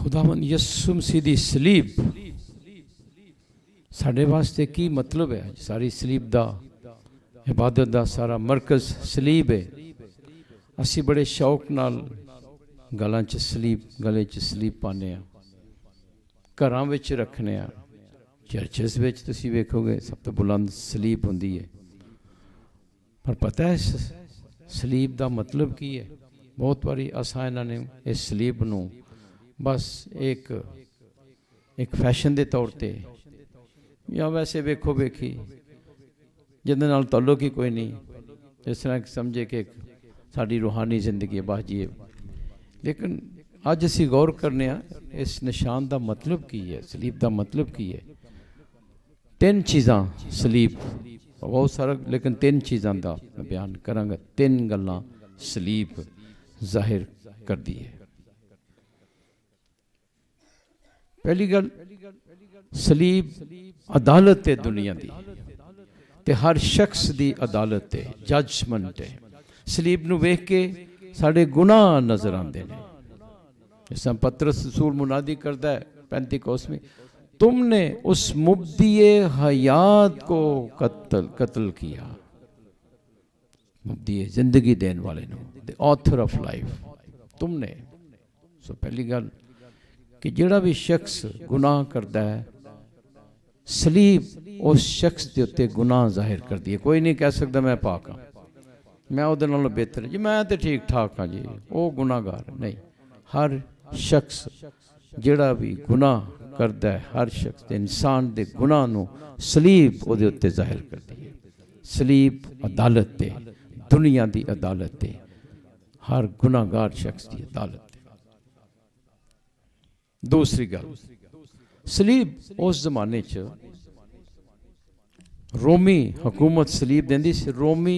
खुदावंद यसू मसीह दी सलीब साढ़े वास्ते की मतलब है। सारी सलीब दा इबादत दा सारा मरकज़ सलीब है। असी बड़े शौक नाल गलां च सलीब, गले च सलीब पाने आ, घरां विच रखने आ, चर्चस विच तुसीं वेखोगे सब तो बुलंद सलीब हुंदी है। पर पता है सलीब दा मतलब की है? बहुत बारी असां इन्हां ने इस सलीब नूं बस एक फैशन के तौर पर या वैसे वेखो वेखी जिहदे नाल ताल्लुक ही कोई नहीं, इस तरह समझे कि साड़ी रूहानी जिंदगी बस जी। लेकिन अज असी गौर करने इस निशान का मतलब की है, सलीब का मतलब की है। तीन चीज़ां सलीब बहुत सारा, लेकिन तीन चीज़ों का मैं बयान करांगा। तीन गल्लां सलीब जाहिर कर दी है। पहली गल, सलीब अदालत है दुनिया की, ते हर शख्स की अदालत है, जजमेंट है। सलीब नूं वेख के साढ़े गुनाह नजर आते हैं। जिस तरह पतरस रसूल मुनादी करता है 35 में, तुमने उस मुब्दिए हयात को कत्ल किया। मुब्दिए जिंदगी देने वाले no, the author of life, तुमने। सो पहली गल कि जिहड़ा भी शख्स गुनाह करता है, सलीब उस शख्स के उत्ते गुनाह जाहिर कर दी है। कोई नहीं कह सकता मैं पाक हाँ, मैं उहदे नालों बेहतर जी, मैं तो ठीक ठाक हाँ जी, वो गुनाहगार नहीं। हर शख्स जिहड़ा भी गुनाह करता है, हर शख्स इंसान के गुनाह नूं सलीब उहदे उत्ते जाहिर कर दी है। सलीब अदालत है, दुनिया की अदालत है, हर गुनाहगार शख्स की अदालत है। दूसरी गल, सलीब उस जमाने च रोमी हुकूमत सलीब देंदी सी। रोमी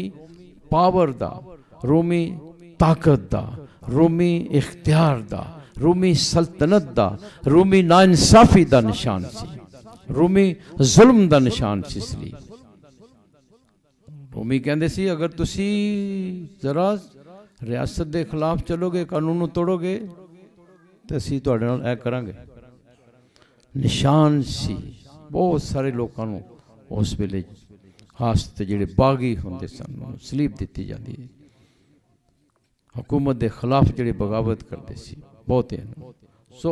पावर दा, रोमी ताकत दा, रोमी इख्तियार दा, रोमी सल्तनत दा, रोमी नाइंसाफी दा निशान सी, रोमी जुल्म दा निशान सी सलीब। रोमी कहंदे सी अगर तुसी जरा रियासत के खिलाफ चलोगे, कानून तोड़ोगे तो असीं तुहाडे नाल ऐ करांगे। निशान सी बहुत सारे लोगों को उस वेले, खास ते जिहड़े बागी होंदे सन, सलीब दित्ती जाती है। हुकूमत के खिलाफ जिहड़े बगावत करते सी बहुत हैं। सो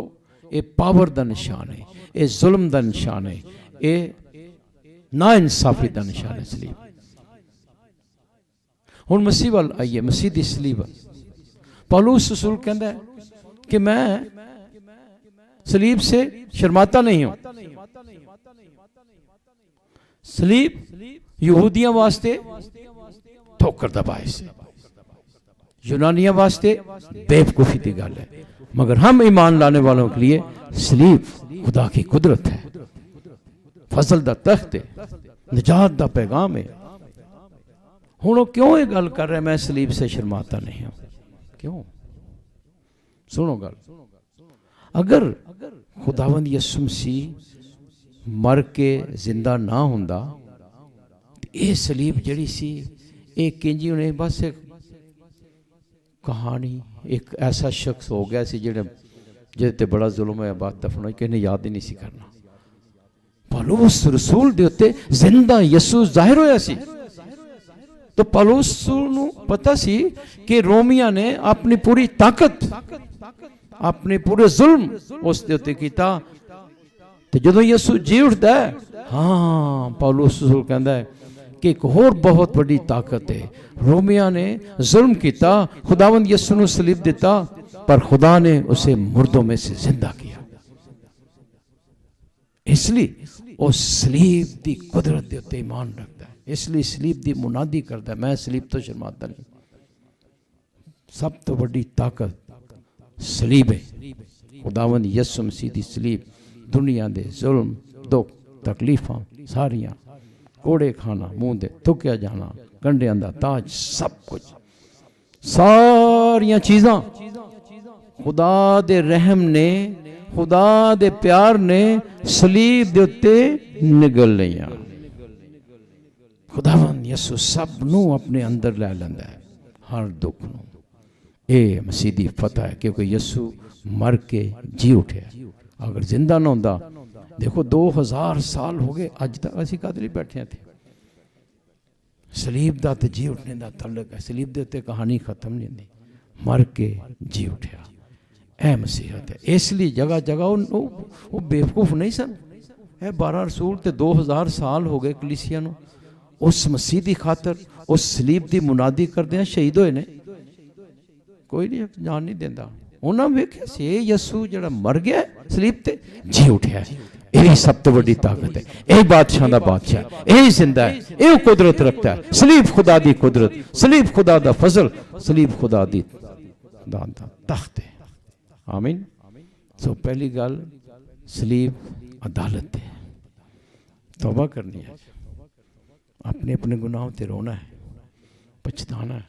ये पावर का निशान है, ये जुल्म का निशान है, ये नाइंसाफी का निशान है सलीब। हुण मसीह वाल आइए, मसीह की सलीब। पौलुस रसूल कहता है कि मैं सलीब से शर्माता नहीं हूं। सलीब यहूदियों वास्ते ठोकर दा बाइस है, यूनानियों वास्ते बेवकूफ़ी की गल है, मगर हम ईमान लाने वालों के लिए सलीब खुदा की कुदरत है, फजल दा तख्त है, निजात दा पैगाम है। हुण क्यों ये गल कर रहा है मैं सलीब से शर्माता नहीं हूं? क्यों? सुनो गल, अगर खुदावंद यसू मसीह मर के जिंदा ना हुंदा, ये सलीब जड़ी सी एक किंजी उन्हें बस एक कहानी, एक ऐसा शख्स हो गया सी जिहड़े जिहते बड़ा जुल्म है, बात दफन होई, किसी ने याद ही नहीं सी करना। पौलुस रसूल दे उत्ते जिंदा यसू जाहिर होया सी। तो पौलुस नूं पता सी कि रोमिया ने अपनी पूरी ताकत, अपने पूरे जुल्म उस दे उत्ते कीता। ते जदों यसू जी उठदा है, हाँ पौलुस रसूल कहंदा है कि एक होर बहुत बड़ी ताकत है। रोमिया ने जुल्म किया, खुदावंद यसू नूं सलीब दिता, पर खुदा ने उसे मुर्दों में से जिंदा किया। इसलिए उस सलीब की कुदरत के उत्ते ईमान रखता है, इसलिए सलीब की मुनादी करता है, मैं सलीब तो शर्माता नहीं। सब तो बड़ी ताकत सलीब है, खुदावंद यसू मसीह की सलीब। दुनिया के जुल्म, दुख, तकलीफां सारियां, कोड़े खाना, मुंह दे थुकिया जाना, कंडियां दा ताज, सब कुछ, सारियां चीज़ां खुदा दे रहम ने, खुदा दे प्यार ने सलीब दे उत्ते निगल लियां। खुदावंद यसू सब नूं अपने अंदर लै लैंदा है, हर दुख नूं ये मसीह दी फतह है, क्योंकि यस्सु मर के जी उठे। अगर जिंदा ना होंदा, देखो 2000 साल हो गए अज तक असीं कद लई बैठे थे। सलीब दा ते जी उठने दा तलक है, सलीब दे उत्ते कहानी खत्म नहीं होंदी, मर के जी उठिया, ऐ मसीहत है। इसलिए जगह जगह वो बेवकूफ नहीं सन। है 12 रसूल ते 2000 साल हो गए कलीसिया नूं उस मसीह की खातर उस सलीब की मुनादी करदे शहीद होए ने। कोई नहीं जान नहीं देंदा। उन्होंने वेख्या सी यस्सु जिहड़ा मर गया सलीब ते जी उठिया, यही सब तो बड़ी ताकत है। यही बादशाह का बादशाह, यही जिंदा है, यही कुदरत रखता है। सलीब खुदा दी कुदरत, सलीब खुदा दा फजल, सलीब खुदा दी तख्त है। आमीन। सो पहली गल सलीब अदालत है, तौबा करनी है, अपने अपने गुनाहों ते रोना है, पछताना है।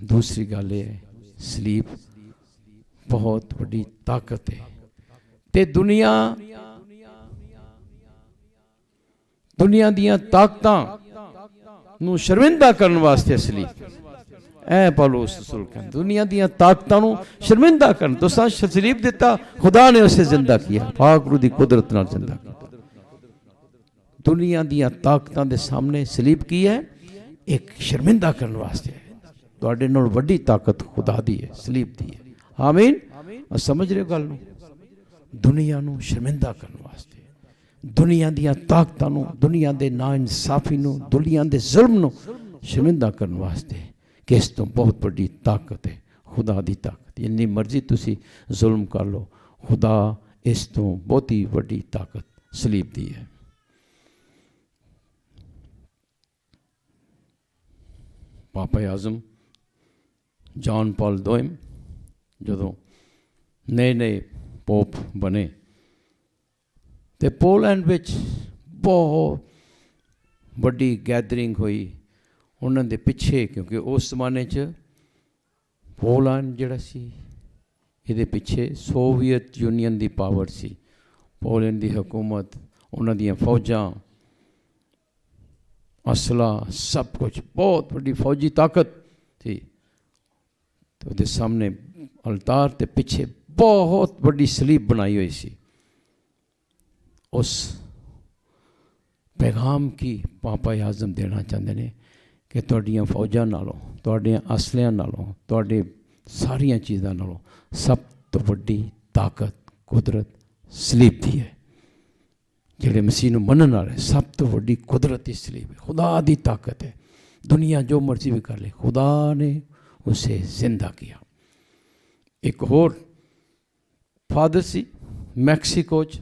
दूसरी गल ये सलीब बहुत बड़ी ताकत है। ते दुनिया दियां ताकतां नूं शर्मिंदा करने वास्ते सलीब, ऐ पौलुस रसूल कहंदा दुनिया दियां ताकतां नूं शर्मिंदा करन। दोस्तां सलीब दिता खुदा ने उसे जिंदा किया, पाक रूह दी कुदरत नाल जिंदा किया। दुनिया दियां ताकतां दे सामने सलीब की है, एक शर्मिंदा करने वास्ते है। तुहाडे नाल वड्डी ताकत खुदा दी है, सलीब दी है। आमीन। समझ रहे हो गल नूं? दुनिया नूं शर्मिंदा करने वास्ते, दुनिया दियां ताकतां नूं, दुनिया दे नाइंसाफी नूं, दुनिया दे जुल्म नूं शर्मिंदा करने वास्ते कि इस तो बहुत बड़ी ताकत है, खुदा दी ताकत। जिन्नी मर्जी तुसी जुल्म कर लो, खुदा इस तो बहुत ही बड़ी ताकत सलीब दी है। पापा आज़म जॉन पॉल दोइम जदों नए नए पोप बने तो पोलैंड विच बहुत बड़ी गैदरिंग हुई उन्होंने दे पिछे, क्योंकि उस जमाने च पोलैंड जिहड़ा सी इहदे पिछे सोवियत यूनियन दी पावर सी। पोलैंड दी हुकूमत, उन्हां दियां फौजां, असला, सब कुछ, बहुत बड़ी फौजी ताकत थी। तो उसके सामने अलतार के पिछे बहुत बड़ी सलीब बनाई हुई सी। उस पैगाम की पापा आज़म देना चाहते हैं कि तुहाडियां फौजां नालों, तुहाडियां असलियां नालों, तुहाडे सारियां चीज़ां नालों सब तो बड़ी ताकत कुदरत सलीब दी है। जिहड़े मसीह नूं मनण वाले, सब तो बड़ी कुदरत ही सलीब है, खुदा दी ताकत है। दुनिया जो मर्जी भी कर ले, खुदा ने उसे जिंदा किया। एक होर फादर सी मैक्सीको च,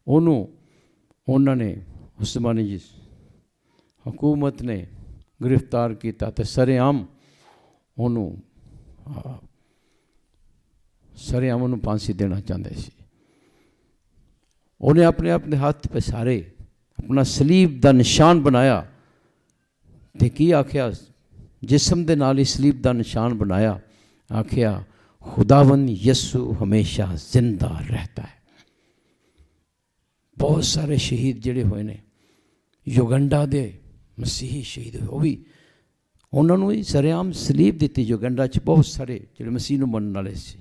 उन्होंने उस जमाने जी हुकूमत ने गिरफ्तार किया तो सरेआम उन्होंने फांसी देना चाहते सी। उन्हें अपने अपने हाथ पे सारे अपना सलीब का निशान बनाया तो की आख्या, जिसम के नाल ही सलीब का निशान बनाया, आख्या खुदावंद यस्सु हमेशा जिंदा रहता है। बहुत सारे शहीद जिहड़े हुए ने, युगंडा दे मसीही शहीद हुए, वो भी उन्होंने ही सरेआम सलीब दी। युगंडा च बहुत सारे जिहड़े मसीह नूं मनण वाले सी,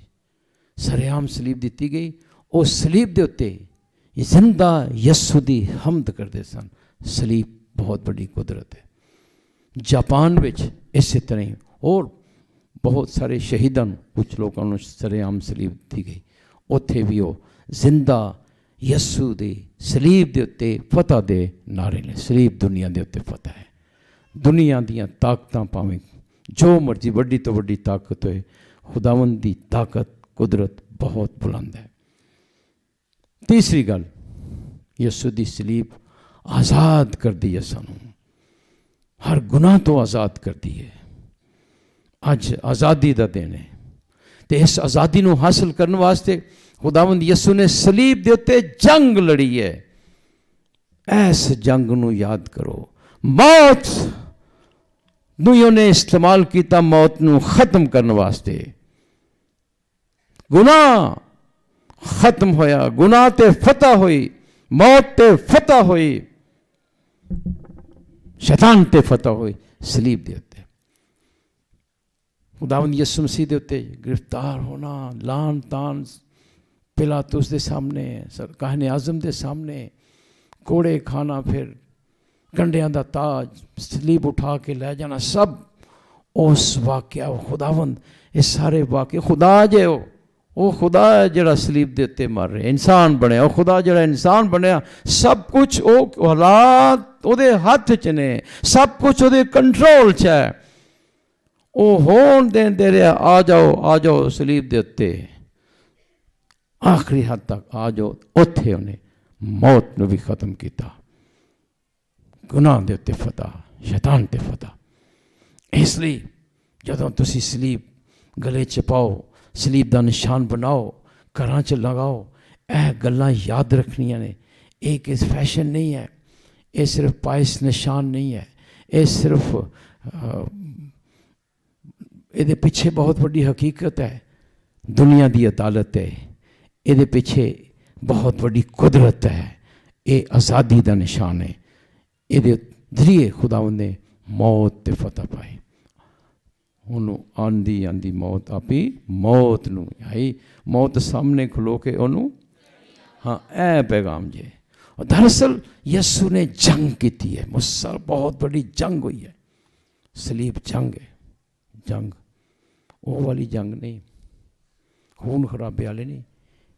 सरेआम सलीब दी गई। उस सलीब के उत्ते जिंदा यस्सु की हमद करते सन। सलीब बहुत बड़ी कुदरत है। जापान विच इस तरह ही और बहुत सारे शहीदों, कुछ लोगों को सरेआम सलीब दी गई। उत्थे भी वो जिंदा यस्सु की सलीब के उत्ते फतह दे नारे ने। सलीब दुनिया के उत्ते फतह है। दुनिया दियां ताकतां भावें जो मर्जी वड्डी तो वड्डी ताकत होए, खुदावंद की ताकत कुदरत बहुत बुलंद है। तीसरी गल, यस्सु की सलीब आज़ाद कर दी है, सानू हर गुनाह तो आज़ाद कर दी है। अज आज़ादी का दिन है तो इस आज़ादी को हासिल करने वास्ते खुदावंद यस्सु ने सलीब के उत्ते जंग लड़ी है। इस जंग नूं याद करो। मौत नूं ने इस्तेमाल किया मौत नूं खत्म करने वास्ते। गुनाह खत्म होया, गुनाह ते फतह हुई, मौत ते फतह हुई, शैतान ते फतह हुई सलीब दे उत्ते। खुदावंद यसू मसीह दे उत्ते गिरफ्तार होना, लान तान पिलातुस दे सामने, काहने आज़म दे सामने, कोड़े खाना, फिर कंडियां दा ताज, सलीब उठा के ले जाना, सब उस वाकया खुदावंद ये सारे वाकये खुदा जे वो खुदा है जिहड़ा सलीब दे उत्ते मर रहे, इंसान बनया, वो खुदा जिहड़ा इंसान बनया, सब कुछ वो हालात उहदे हत्थ च ने, सब कुछ उहदे कंट्रोल च है। वो होण देंदे रहा, आ जाओ सलीब दे उत्ते, आखिरी हद तक आ जाओ। उत्थे उन्हें मौत नूं भी खत्म किया, गुनाह दे उत्ते फतह, शैतान ते फतह। इसलिए जदों तुसीं सलीब गले च पाओ, सलीब का निशान बनाओ, घरां च लगाओ, यह गल्लां याद रखनियां ने। एक फैशन नहीं है, ये सिर्फ पायस निशान नहीं है, ये सिर्फ ये पिछे बहुत बड़ी हकीकत है, दुनिया की अदालत है, ये पिछे बहुत बड़ी कुदरत है, ये आज़ादी का निशान है। ये जरिए खुदावंद ने मौत ते फतह पाई। ਉਹਨੂੰ ਆਂਦੀ ਆਂਦੀ मौत आपी मौत ਨੂੰ आई, मौत सामने खलो के ਉਹਨੂੰ हाँ ए पैगाम जे। और दरअसल यसू ने जंग की है, मुझसे बहुत बड़ी जंग हुई है, सलीब जंग है, जंग वो वाली जंग नहीं, खून खराबे वाले नहीं,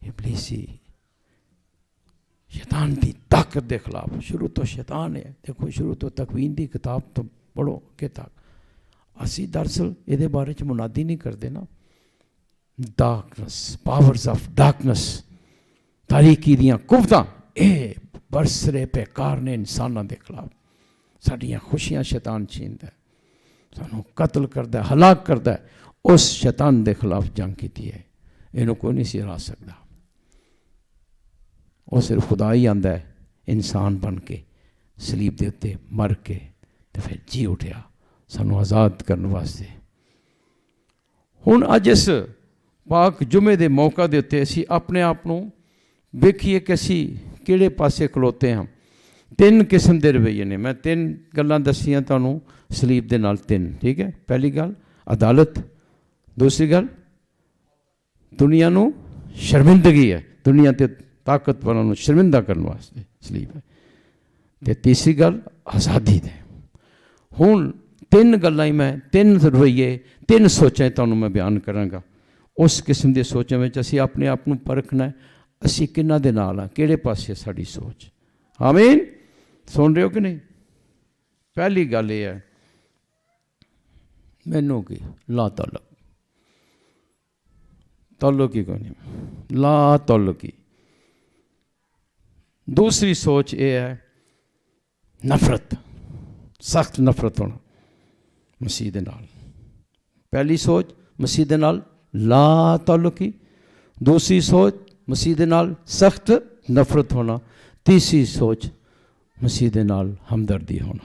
इबलीसी शैतान की ताकत के खिलाफ। शुरू तो शैतान है, देखो शुरू तो तकवीन की किताब तो पढ़ो के तक असी दरअसल ये बारे च मुनादी नहीं करते ना। डार्कनेस, पावर्स ऑफ डार्कनेस, तारीकी दियां कुवतां, ये बरसरे बेकार ने इंसानों के खिलाफ। साडियां खुशियां शैतान छीनदा है, सानू कत्ल करदा है, हलाक करदा है। उस शैतान के खिलाफ जंग की है, इन्हों कोई नहीं सी हरा सकता। वो सिर्फ खुदा ही आंदा है इंसान बन के, सलीब के उत्ते मर के तो फिर जी उठा सानू आज़ाद करने वास्ते। हुण अज इस पाक जुमे के मौका के उत्ते असीं अपने आप को वेखीए कि असीं किहड़े पासे खलोते हाँ। तीन किस्म के रवैये ने, मैं तीन गल्लां दस्सियां तुहानूं सलीब दे नाल, तीन, ठीक है। पहली गल अदालत, दूसरी गल दुनिया नूं शर्मिंदगी है, दुनिया ते ताकतवरां नूं शर्मिंदा करने वास्ते सलीब है, ते तीसरी गल आज़ादी दे। हुण तीन गल्लां ही मैं, तीन रवैये, तीन सोचां तुहानूं मैं बयान करांगा। उस किस्म की सोचां विच असीं अपने आप नूं परखना है, असीं किन्हां दे नाल हां, किहड़े पासे साडी सोच। आमीन, सुन रहे हो कि नहीं। पहली गल यह है, मैनू की ला तल्लक, तल्लक ही कोई नहीं, ला तल्लक ही। दूसरी सोच ये है नफरत, सख्त नफरत होना मसीह दे नाल। पहली सोच मसीह दे नाल ला ताल्लुकी, दूसरी सोच मसीह दे नाल सख्त नफरत होना, तीसरी सोच मसीह दे नाल हमदर्दी होना।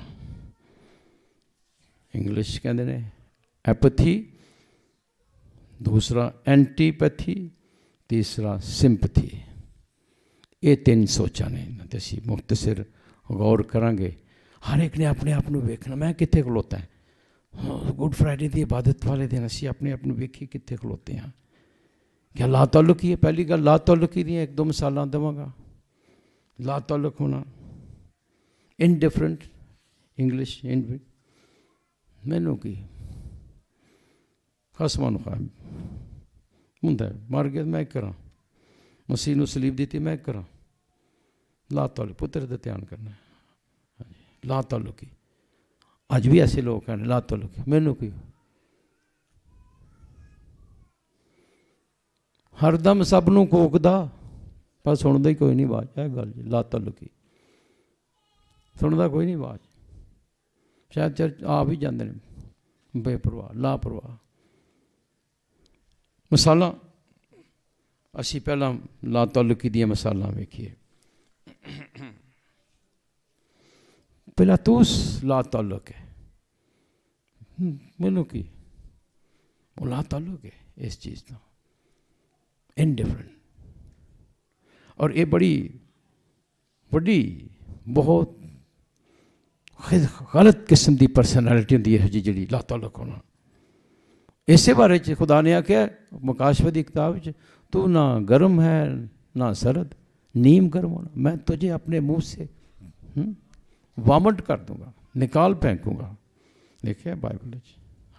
इंग्लिश कहते हैं एपथी, दूसरा एंटीपैथी, तीसरा सिंपथी। ये तीन सोचा ने, असीं मुख्तसर गौर करांगे। हर एक ने अपने आप को वेखना, मैं कित्थे खलोता है। गुड फ्राइडे की इबादत वाले दिन असीं अपने आप को वेखिए कित्थे खलोते हैं। क्या ला ताल्लुकी है। पहली गल ला ताल्लुकी दी एक दो मिसालां देवांगा। ला ताल्लुक होना, इनडिफरेंट, इंग्लिश मैनू की खसमां नूं खां हुंदा है, मर गया मैं करा, मसीह नूं सलीब दी मैं करा। ला ताल्लुक, पुत्र दा ध्यान करना है, ला ताल्लुकी। अज भी ऐसे लोग हैं ला ताल्लुकी, मैनू की हरदम सब नूं कोकदा पर सुनदा ही कोई नहीं आवाज़। है गल जी, ला ताल्लुकी सुनदा कोई नहीं आवाज़। शायद चर्च आ भी जाते हैं बेपरवाह, लापरवाह। मिसालां असीं पहलां ला ताल्लुकी दियां मिसालां वेखीए। पिलातुस ला ताल्लुक है, मैनू की वो ला ताल्लुक है इस चीज़ का, इनडिफरेंट। और ये बड़ी बड़ी बहुत गलत किस्म की परसनैलिटी होंदी है जी, जी ला ताल्लुक होना। इसे बारे च खुदा ने आख्या मुकाशफे की किताब च, तू ना गर्म है ना सरद, नीम गर्म होना, मैं तुझे अपने मुंह से वामट कर दूंगा, निकाल फेंकूंगा। लिखा है बाइबल।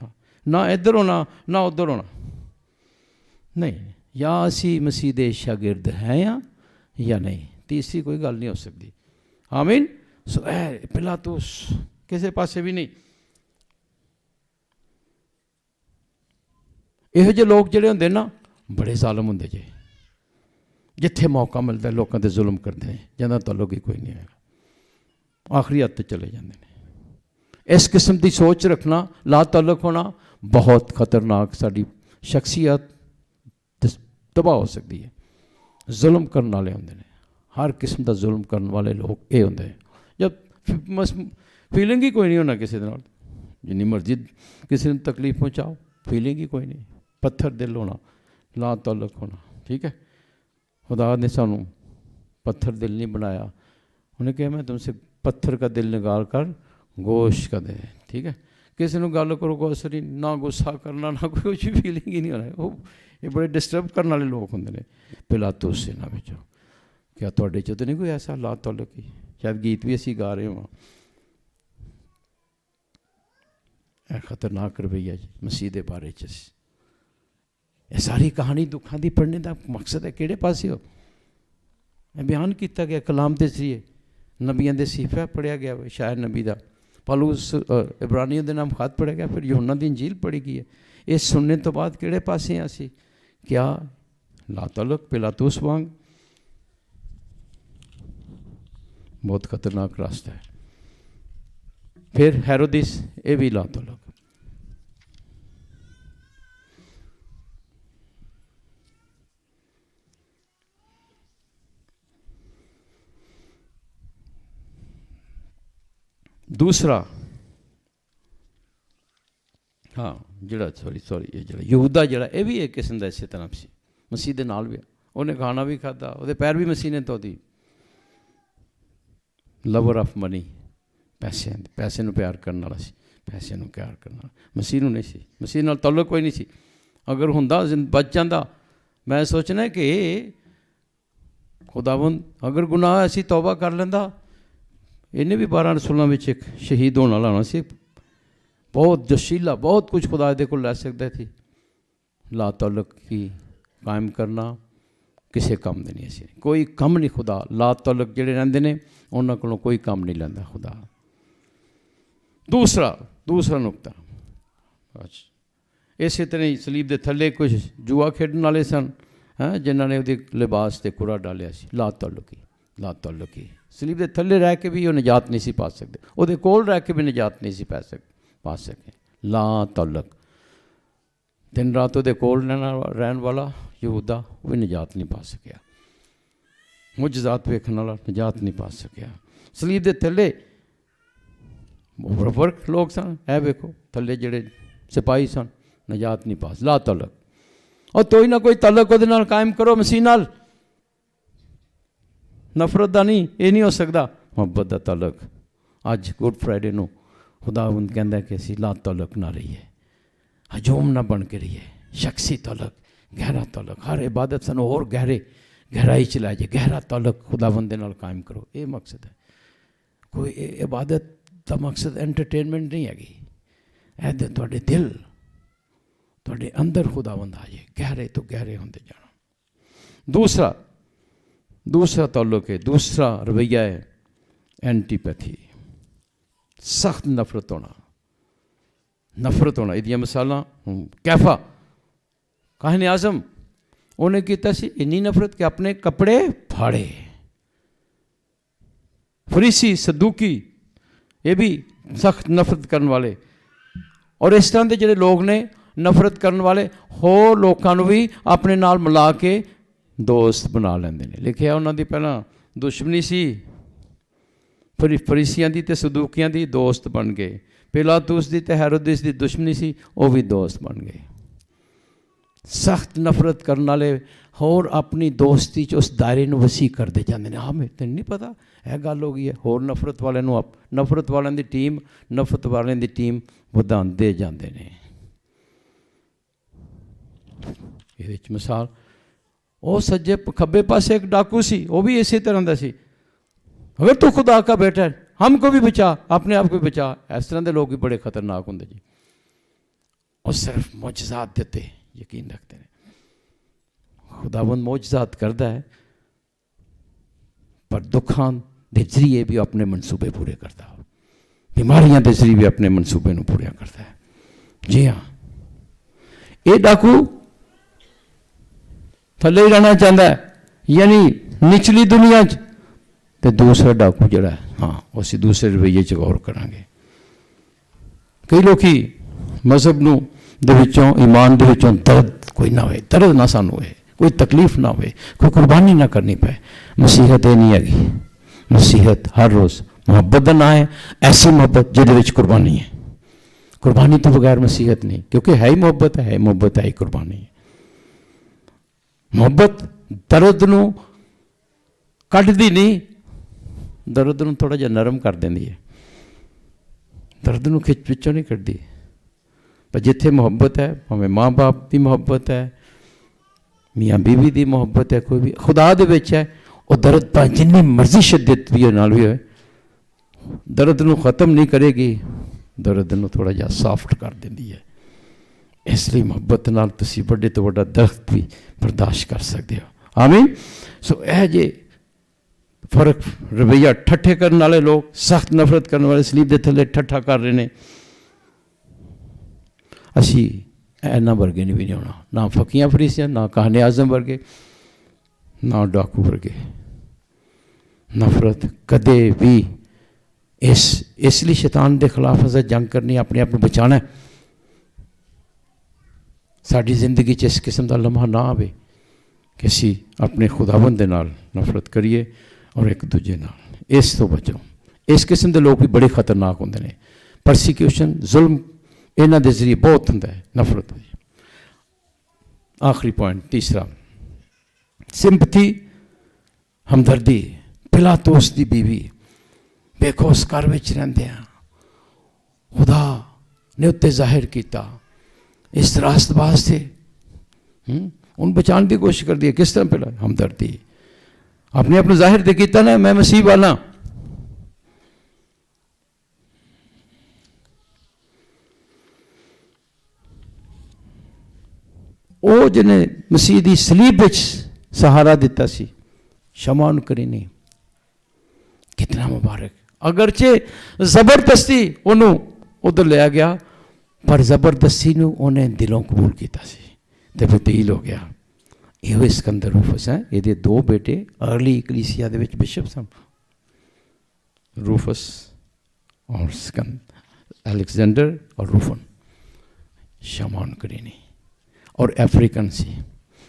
हाँ, ना इधर होना ना उधर होना नहीं, या असी मसीह दे शागिर्द हैं या नहीं, तीसरी कोई गल नहीं हो सकती। आमीन। सो पिलातुस किसी पासे भी नहीं। ਇਹੋ ਜਿਹੇ लोग ਜਿਹੜੇ ਹੁੰਦੇ ना बड़े ਜ਼ਾਲਮ ਹੁੰਦੇ ਜੇ, जिथे मौका मिलता लोगों ते जुल्म करते हैं, जिन्होंने ताल्लुक ही कोई नहीं है, आखिरी हद तक चले जाते हैं। इस किस्म की सोच रखना, ला ताल्लुक होना बहुत खतरनाक, साड़ी शख्सियत तबाह हो सकती है। जुल्म करने वाले होंगे ने, हर किस्म का जुल्म करने वाले लोग ये होंगे हैं। जब फीलिंग ही कोई नहीं होना किसी नाल, जिन्नी मर्जी किसी ने तकलीफ पहुँचाओ, फीलिंग ही कोई नहीं, पत्थर दिल होना, ला ताल्लुक होना। ठीक है, खुदा ने सानू पत्थर दिल नहीं बनाया, उन्हें कहा मैं तुमसे पत्थर का दिल निकाल कर गोश्त का दे। ठीक है, किसी ने गल करो गोसरी ना, गुस्सा करना ना, कोई कुछ भी फीलिंग ही नहीं होना। वो ये बड़े डिस्टर्ब करने वाले लोग होंगे ने। पिलातुस से ना बचो, क्या थोड़े चो तो नहीं कोई ऐसा ला ताल्लुक ही? शायद गीत भी असी गा रहे हो। खतरनाक रवैया जी मसीह के बारे च। ये सारी कहानी दुखों की पढ़ने का मकसद है किहड़े पासे हो? बयान किया गया कलाम के जरिए, नबियां के सीफा पढ़िया गया, शायद नबी का पौलुस इब्रानियों के नाम खत पढ़िया गया, फिर यूहन्ना की इंजील पढ़ी गई है। ये सुनने तो बाद किहड़े पासे हैं असी? क्या ला ताल्लुक पिलातुस वांग? बहुत खतरनाक रास्ता है। फिर हेरोदिस, ये भी ला ताल्लुक। दूसरा, हाँ जड़ा सॉरी ये जड़ा यहूदा जड़ा, ये भी एक किस्म का इस तरह से मसीह के नाल भी, उन्हें खाना भी खादा, वो पैर भी मसीह ने धो दी। लवर ऑफ मनी, पैसे नूं प्यार करने वाला सी, पैसे नूं प्यार करना, मसीह नूं नहीं सी, मसीह नाल ताल्लुक कोई नहीं सी। अगर हुंदा बच जांदा, मैं सोचना कि खुदावंद अगर गुनाह असी तौबा कर लेंदा, इन्हें भी 12 रसूलों में एक शहीद होने वाला होना सी, बहुत जशीला, बहुत कुछ खुदा दे कोल लै सकदा थी। ला ताल्लुक की कायम करना किसी काम दे नहीं सी, कोई कम नहीं। खुदा ला ताल्लुक जिहड़े रहिंदे ने उन्हां कोलों कोई काम नहीं लैंदा खुदा। दूसरा नुकता, इस तरह ही सलीब के थले कुछ जुआ खेडण वाले सन, हैं जिन्होंने उहदे लिबास ते कुरा डालिया सी। ला ताल्लुक ही सलीब के थले रह के भी वो निजात नहीं सी पा सकते, उहदे कोल रह के भी निजात नहीं सी पा सके। ला ताल्लुक, दिन रात उहदे कोल रहन वाला यहूदा, वो भी निजात नहीं पा सकिया। मुजजात वेखण वाला निजात नहीं पा सकिया। सलीब के थले वर्क लोग सन, है वेखो थले जिहड़े सिपाही सन, निजात नहीं पा। ला ताल्लुक, और कोई ना कोई ताल्लुक उहदे नाल कायम करो मसीह नाल, नफरत का नहीं, ये नहीं हो सकता। मुहब्बत का ताल्लुक। अज गुड फ्राइडे को खुदावंद कहता कि असी ला ताल्लुक ना रहीए, हजूम ना बन के रहीए, शख्सी ताल्लुक, गहरा ताल्लुक। हर इबादत सानू और गहराई च लै जाए, गहरा ताल्लुक खुदावंद दे नाल कायम करो। ये मकसद है। कोई इबादत का मकसद एंटरटेनमेंट नहीं हैगी, ऐ तुहाडे दिल, तुहाडे अंदर खुदावंद आ जाए, गहरे तो गहरे होंदे जाना। दूसरा ताल्लुक है, दूसरा रवैया है एंटीपैथी, सख्त नफरत होना। इहदियां मिसालां कैफा काहिन आज़म, उन्हें किया सी इन्नी नफरत कि अपने कपड़े फाड़े। फरीसी सदूकी, ये भी सख्त नफरत करने वाले, और इस तरह के जिहड़े लोग ने नफरत करने वाले होर लोगों भी अपने नाल मिला के दोस्त बना लेंदे ने। लिखिया उन्होंने पहला दुश्मनी सी, फरीसियां दी ते सदूकियां दी दोस्त बन गए। पिलातुस दी ते हेरोदिस दी दुश्मनी सी, वो भी दोस्त बन गए। सख्त नफरत करने वाले होर अपनी दोस्ती च उस दायरे नूं वसी करते जाते हैं। हाँ मेरे तेन नहीं पता यह गल हो गई है। होर नफरत वाले नूं नफरत वालों की टीम वधाते जाते हैं। ਇਹਦੇ 'ਚ ਮਿਸਾਲ, ਉਹ ਸੱਜੇ ਖੱਬੇ ਪਾਸੇ ਇੱਕ ਡਾਕੂ ਸੀ, वो भी इसी तरह ਦਾ ਸੀ। अगर तू खुदा का बेटा है, हमको भी बचा, अपने आप को भी बचा। इस तरह के लोग भी बड़े खतरनाक होंगे जी, और सिर्फ मौजज़ात देते यकीन रखते हैं। खुदावंद मौजज़ात करता है, पर दुखां के जरिए भी अपने मनसूबे पूरे करता है, बीमारियां के जरिए भी अपने मनसूबे को पूरा करता है। जी हाँ, ये डाकू थले ही रहना चाहता है, यानी निचली दुनिया च, तो दूसरा डाकू जड़ा है, हाँ उसी दूसरे रवैये च गौर करांगे। कई लोग मजहब नूं दे विचों, ईमान दे विचों दर्द कोई ना होए, दर्द ना सानू होए, कोई तकलीफ ना होए, कोई कुर्बानी ना करनी पाए। मसीहत ये नहीं हैगी। मसीहत हर रोज़ मुहब्बत का ना है, ऐसी मुहब्बत जिहदे विच कुर्बानी है। कुर्बानी तो बगैर मसीहत नहीं, क्योंकि है ही मुहब्बत, है मुहब्बत, है ही कुर्बानी है। मुहब्बत दर्द नूं कढ़दी नहीं, दर्द नूं थोड़ा जिहा नरम कर देंदी है, दर्द नूं खिच विचों नहीं कढ़दी। पर जिथे मुहब्बत है, भावें माँ बाप की मुहब्बत है, मियाँ बीवी की मुहब्बत है, कोई भी खुदा दे विच है, वो दर्द भावें जिन्नी मर्जी शिद्दत भी नाल भी होए, दर्द नूं खत्म नहीं करेगी, दर्द नूं थोड़ा जिहा सॉफ्ट कर देंदी है। इसलिए मुहब्बत नाल तुसीं वड्डे तो वड्डा दर्द भी बर्दाश्त कर सकते हो। आमीन। सो यह जे फर्क रवैया, ठट्ठे करने वाले लोग, सख्त नफरत करने वाले सलीब के थले ठट्ठा कर रहे हैं। असी इन्हां वर्गे नहीं भी नहीं होना, ना फकीयां फरीसियां, ना काहने आज़म वर्गे, ना डाकू वर्गे। नफरत कदे भी इसलिए शैतान के खिलाफ असें जंग करनी, अपने आप को बचाना है। साडी जिंदगी च इस किस्म का लम्हा ना आवे कि असी अपने खुदावंद दे नाल नफरत करिए और एक दूजे नाल। इस तो बचो। इस किस्म के लोग भी बड़े खतरनाक होंदे ने। परसीक्यूशन, जुल्म इन्हां दे जरिए बहुत हुंदा है, नफरत। आखिरी पॉइंट तीसरा, सिंपथी, हमदर्दी। पिलातुस दी बीवी, देखो उस घर विच रहिंदे आ, खुदा ने उत्ते जाहिर किया, इस रास्तबाज से उन बचाने की कोशिश कर दी। किस तरह? पहला हमदर्दी, अपने आप जाहिर दे किया ना, मैं मसीह वाला। वो जिन्हें मसीह की सलीब विच सहारा दिता सी, क्षमा करी नहीं। कितना मुबारक। अगरचे जबरदस्ती उन्होंने उधर लिया गया, पर जबरदस्ती नूं उन्हें दिलों कबूल किया सी ते तब्दील हो गया। यो सिकंदर रूफस है, ये दो बेटे अर्ली कलीसिया दे विच बिशप सन, रूफस और सिकंदर, अलेक्जेंडर और रूफन। शमौन करीनी और अफ्रीकन सी।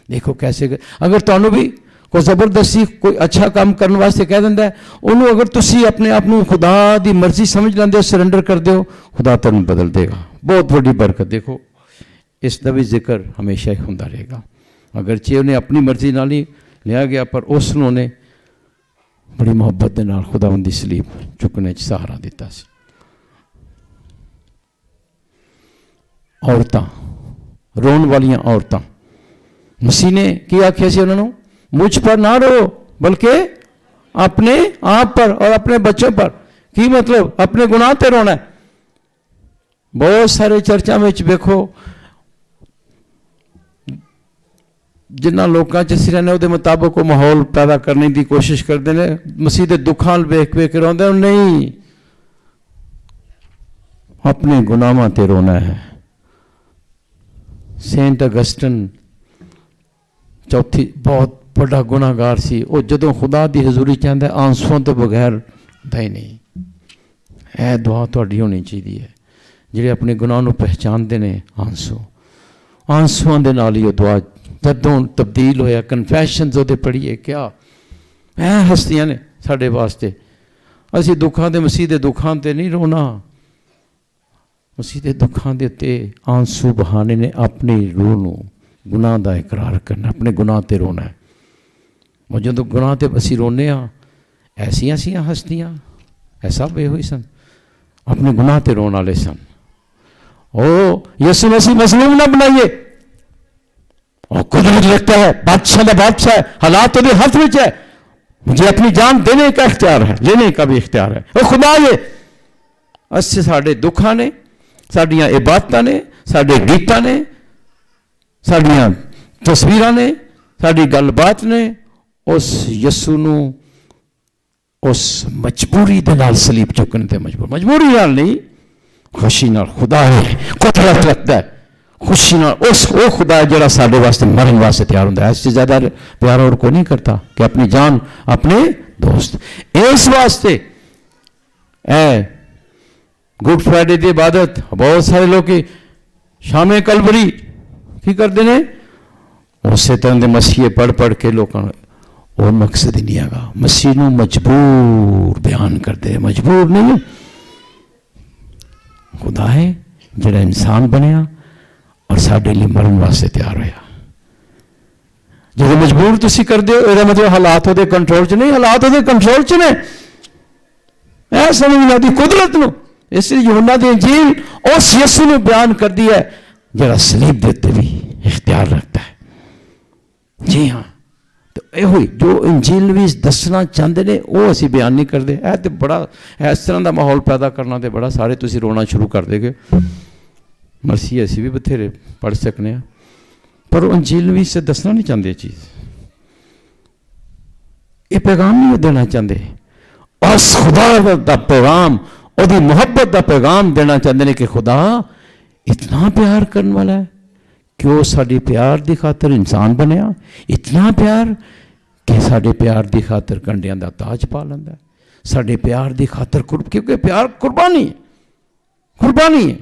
देखो कैसे, अगर तुहानू भी कोई जबरदस्ती कोई अच्छा काम करने वास्ते कह दिंदा है, उन्होंने अगर तुसी अपने आप को खुदा की मर्जी समझ लेंदे हो, सरेंडर कर दो, खुदा तुहानू बदल देगा। बहुत बड़ी बरकत। देखो इसका भी जिक्र हमेशा ही होंदा रहेगा। अगरचे उन्हें अपनी मर्जी नाल ही लिया गया, पर उस उन्होंने बड़ी मुहब्बत के नाल खुदावंद दी सलीब चुकने च सहारा दिता सी। औरतां, रोन वालियां औरतां, मसीह ने की आख्या सी उन्होंने, मुझ पर ना रो बल्कि अपने आप पर और अपने बच्चों पर। की मतलब? अपने गुनाह ते रोना है। बहुत सारे चर्चा में देखो जिन्ना लोगों च सिर ने वो मुताबिक वो माहौल पैदा करने की कोशिश करते हैं, मसीह के दुखा वेख वेख के रोंदे। नहीं, अपने गुनाहों ते रोना है। सेंट अगस्टिन चौथी बहुत बड़ा गुनाहगार सी, वो जदों खुदा की हजूरी चाहता है आंसुओं तो बगैर ही नहीं। यह दुआ थोड़ी होनी चाहिए है, जिहड़े अपने गुनाह को पहचानते हैं। आंसुओं के नाल ही वो दुआ जदों तब्दील होया, कन्फैशनस वो पढ़िए, क्या ऐ हस्तियां ने साढ़े वास्ते। असी दुखों के, मसीह के दुखों ते नहीं रोना, मसीह के दुखों के उत्ते आंसू बहाने ने अपनी रूह को गुनाह का इकरार करना, अपने गुनाह ते रोना है। और जो गुनाह ते असी रोने ऐसियां ऐसियां हस्तियां ऐसा वे हुई सन, अपने गुनाह ते रोने वाले सन। ओ यसू मसीह मसलूम ना बनाइए, और कुदरत रखता है, बादशाह का बादशाह है, हालात उहदे हाथ में है, मुझे अपनी जान देने का इख्तियार है, लेने का भी इख्तियार है। और खुदा ये अस्से साढ़े दुखा ने, साड़ियाँ इबादतां ने, साढ़े गीतां ने, साड़ियाँ तस्वीरां ने, साड़ी गलबात ने उस यसू नूं उस मजबूरी दे नाल सलीब चुकने ते मजबूरी नाल नहीं, खुशी नाल। खुदा है कुदरत रखता है, खुशी नाल उस वो खुदा है जिहड़ा साडे वास्ते मरन वास्ते तैयार हुंदा है। इससे ज़्यादा प्यार और कोई नहीं करता कि अपनी जान अपने दोस्त। इस वास्ते गुड फ्राइडे की इबादत बहुत सारे लोग की शामे कलवरी की करते हैं, उस तरह के मसीहे पढ़ पढ़ के लोगों और मकसद ही नहीं आगा। मसीह नूं मजबूर बयान करते, मजबूर नहीं खुदा है जिहड़ा इंसान बनया और साडे लिए मरन वास्ते तैयार होया। जो मजबूर तुसी करते हो इसका मतलब हालात उहदे कंट्रोल च नहीं, हालात उहदे कंट्रोल च ने। ऐ समझ आती कुदरत नूं। इसलिए यूहन्ना दी इंजील उस यसू नूं बयान करती है जिहड़ा सलीब दे उत्ते भी इख्तियार रखता है। जी हाँ, तो यो जो इंजील भी दसना चाहते हैं वो असी बयान नहीं करते। है तो बड़ा इस तरह का माहौल पैदा करना तो बड़ा, सारे तुसी रोना शुरू कर देगे। मरसी असी भी बथेरे पढ़ सकने, पर इंजील भी इसे दसना नहीं चाहते। चीज़ ये पैगाम नहीं देना चाहते। उस खुदा का पैगाम, उसकी मुहब्बत का पैगाम देना चाहते हैं कि खुदा इतना प्यार करने वाला है कि वो साडे प्यार की खातर इंसान बनया, इतना प्यार कि साडे प्यार की खातर कंडियां का ताज पा लेंदा है, साडे प्यार की खातर क्योंकि प्यार कुर्बानी है, कुर्बानी है।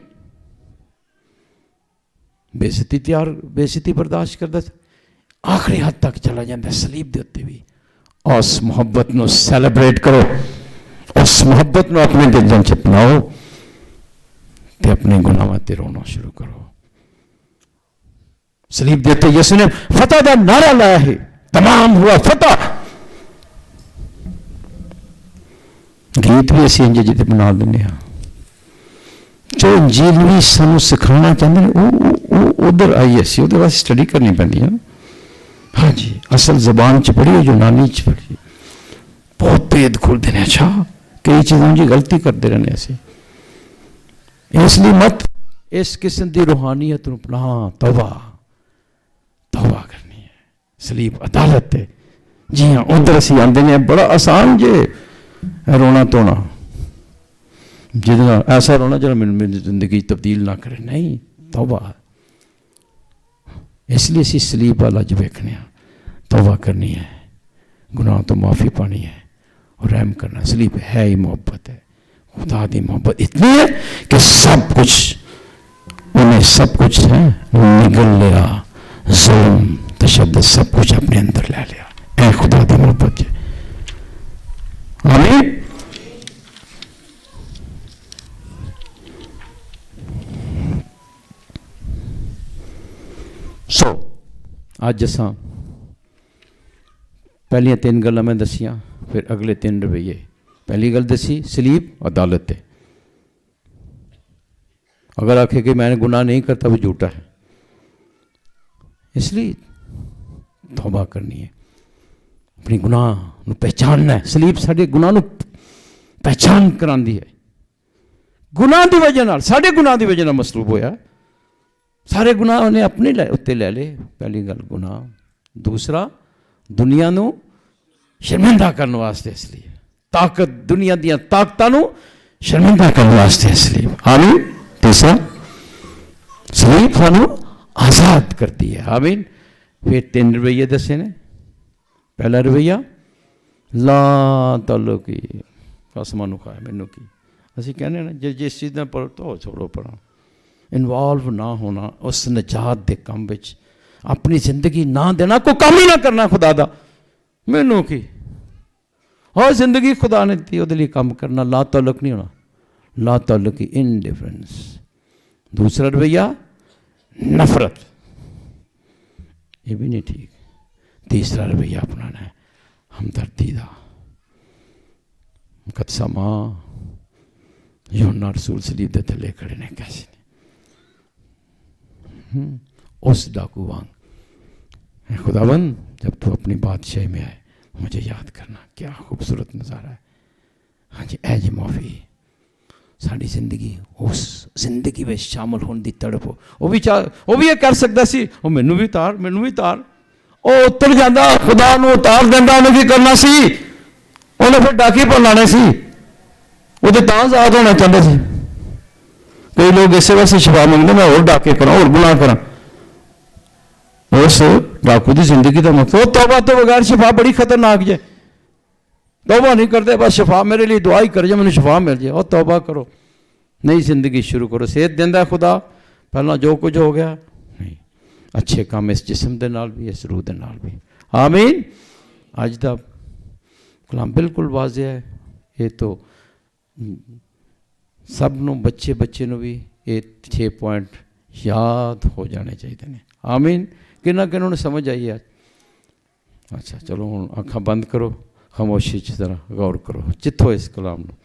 बेइज्जती बर्दाश्त करता आखिरी हद तक चला जाता सलीब के उत्ते भी। उस मुहब्बत को सैलीब्रेट करो, उस मुहब्बत को अपने दिलों च अपनाओ तो अपने गुनाहों ते रोना शुरू करो। सलीब देते यसू ने फतह का नारा लाया है, तमाम हुआ फतह। गीत भी असी इंज जिते बना देने, जो इंजील भी सानू सिखाना चाहते हैं उधर आई, असी उहदे वास्ते स्टडी करनी पैंदी है। हाँ जी, असल जबान च पढ़ी, यूनानी च पढ़ी, बहुत भेद खुलते हैं। अच्छा, कई चीज़ों की गलती करते रहने असी, इसलिए मत इस किस्म की रूहानियत अपना तौबा तौबा करनी है। सलीब अदालत है। जी हाँ, उधर असी आते हैं बड़ा आसान जे रोना धोना, जिदा ऐसा रोना जो मेरी जिंदगी तब्दील ना करे, नहीं, तौबा। इसलिए असी सलीब वाला जो वेखने, तौबा करनी है, गुनाह तो माफ़ी पानी है और रहम करना। सलीब है ही मोहब्बत है। खुदा की मोहब्बत इतनी है कि सब कुछ उन्हें सब कुछ है निगल लिया, जुल्म तशद्दुद सब कुछ अपने अंदर ले लिया। ए खुदा की मोहब्बत है। आमीन। अज असा पहलियां 3 गल्लां मैं दसियां, फिर अगले 3 रवैये। पहली गल दसी सलीब अदालत है। अगर आखे कि मैंने गुनाह नहीं करता वो झूठा है, इसलिए तौबा करनी है, अपनी गुनाह पहचानना है। सलीब साढ़े गुनाह पहचान करांदी है। गुनाह की वजह नाल, साढ़े गुनाह की वजह नाल मसलूब होया, सारे गुनाह उन्हें अपने उत्ते ले ले। पहली गल गुनाह। दूसरा दुनिया नू शर्मिंदा करने वास्ते, इसलिए ताकत, दुनिया दियां ताकतां नू शर्मिंदा करने वास्ते सलीब। आमीन। तीसरा सलीब सानू आज़ाद करती है। आमीन। फिर 3 रवैये दसे ने। पहला रवैया ला ताल्लुकी, कसमां नू खाए मैनू की। असीं कहने ना जिस चीज़ नाल पढ़ो तो छोड़ो पढ़ा, इनवॉल्व ना होना उस निजात के काम विच, अपनी जिंदगी ना देना, कोई काम ही ना करना खुदा दा। मैनू की और जिंदगी खुदा ने दी, उसदे लिए काम करना। ला ताल्लुक नहीं होना, ला ताल्लुक की इनडिफरेंस। दूसरा रवैया नफरत, ये भी नहीं ठीक। तीसरा रवैया अपनाना है हमदर्दी का। कदसमा यूहन्ना रसूल सलीब दे थले खड़े ने, कैसे उस डाकू वांग खुदाबंद जब तू अपनी बादशाही में आए मुझे याद करना। क्या खूबसूरत नज़ारा है। हाँ जी, ऐ जी माफ़ी साड़ी जिंदगी उस जिंदगी में शामिल होने की तड़प हो। वो भी ये कर सकता सी, वो मैनू भी तार, मैनू भी तार। वो उतर जाता, खुदा नूं उतार देंदा, उन्हें की करना सी, उन्हें फिर डाके पर लाने सी, वो तो आज़ाद होना चाहते थे। कई लोग इस वास्ते शफा मंगते मैं और डाके करा, और गुनाह करा। उस डाकू की जिंदगी का मतलब तौबा तो बगैर शफा बड़ी खतरनाक है। तौबा नहीं करते, बस शफा मेरे लिए दुआ ही कर जाए, मैंने शफा मिल जाए। और तौबा करो, नई जिंदगी शुरू करो। सेहत देंदा खुदा, पहला जो कुछ हो गया नहीं, अच्छे काम इस जिस्म के नाल भी, इस रूह के नाल भी। आमीन। अज का कलाम बिल्कुल वाज़े है। ये तो सब नूं बच्चे बच्चे नूं भी ये 6 पॉइंट याद हो जाने चाहिए ने। आमीन। किन्ना समझ आई है। अच्छा चलो हुण अखां बंद करो, खामोशी च जरा गौर करो, जिथों इस कलाम नूं